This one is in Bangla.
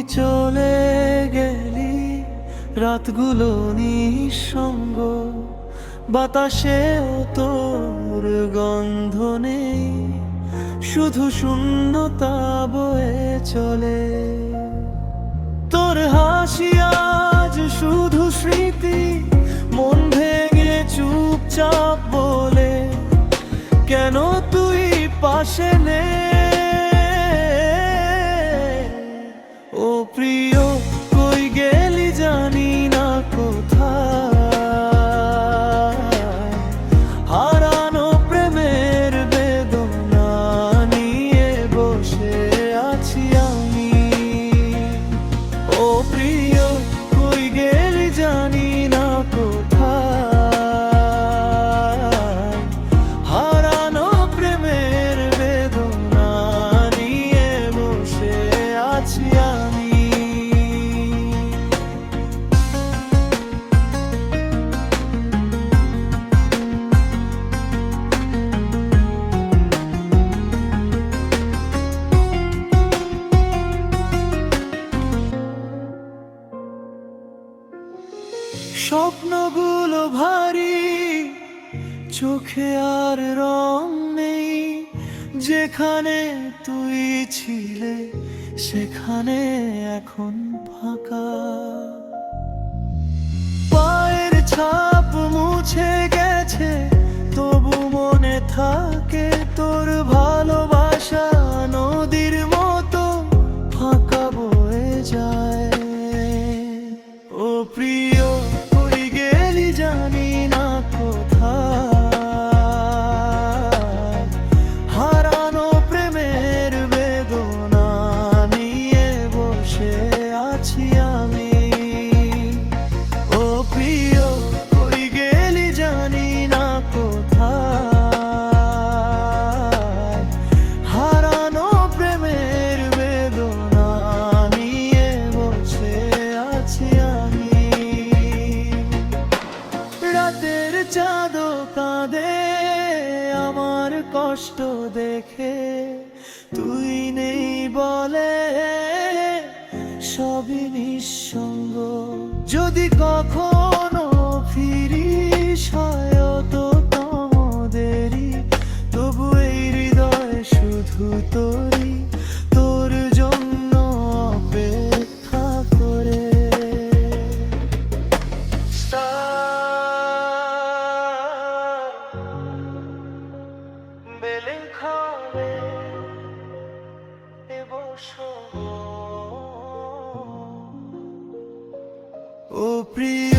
চলে গেলি, রাতগুলো নিঃসঙ্গ, বাতাসেও তোর গন্ধ নেই, শুধু শূন্যতা বয়ে চলে। তোর হাসি আজ শুধু স্মৃতি, মন ভেঙে চুপচাপ বলে, কেন তুই পাশে নেই? ও প্রিয়, কই গেলি জানি না কোথায়, হারানো প্রেমের বেদনা নিয়ে বসে আছি আমি। ও প্রিয়, কই গেলি জানি না কোথায়, হারানো প্রেমের বেদনা নিয়ে বসে আছি আমি। স্বপ্নগুলো ভারী, চোখে আর রং নেই, যেখানে তুই ছিলে সেখানে এখন ফাঁকা। পায়ের ছাপ মুছে গেছে, তবু মনে থাকে তোর ভালোবাসা নদীর মতো ফাঁকা বয়ে যায়। ও প্রিয়, কই গেলি জানি না কোথায়, হারানো প্রেমের বেদনা নিয়ে বসে আছি আমি। ও প্রিয়, কই গেলি জানি না কোথায়, হারানো প্রেমের বেদনা নিয়ে বসে আছি আমি। রাতের চাঁদও কাঁদে আমার কষ্ট দেখে, তুই নেই বলে সবই নিঃসঙ্গ। যদি কখনো ফিরিস হয়তো তোমাদেরই, তবু এই হৃদয় শুধু তোরই, তোর জন্য অপেক্ষা করে। বেলেখাবে ও প্রিয়।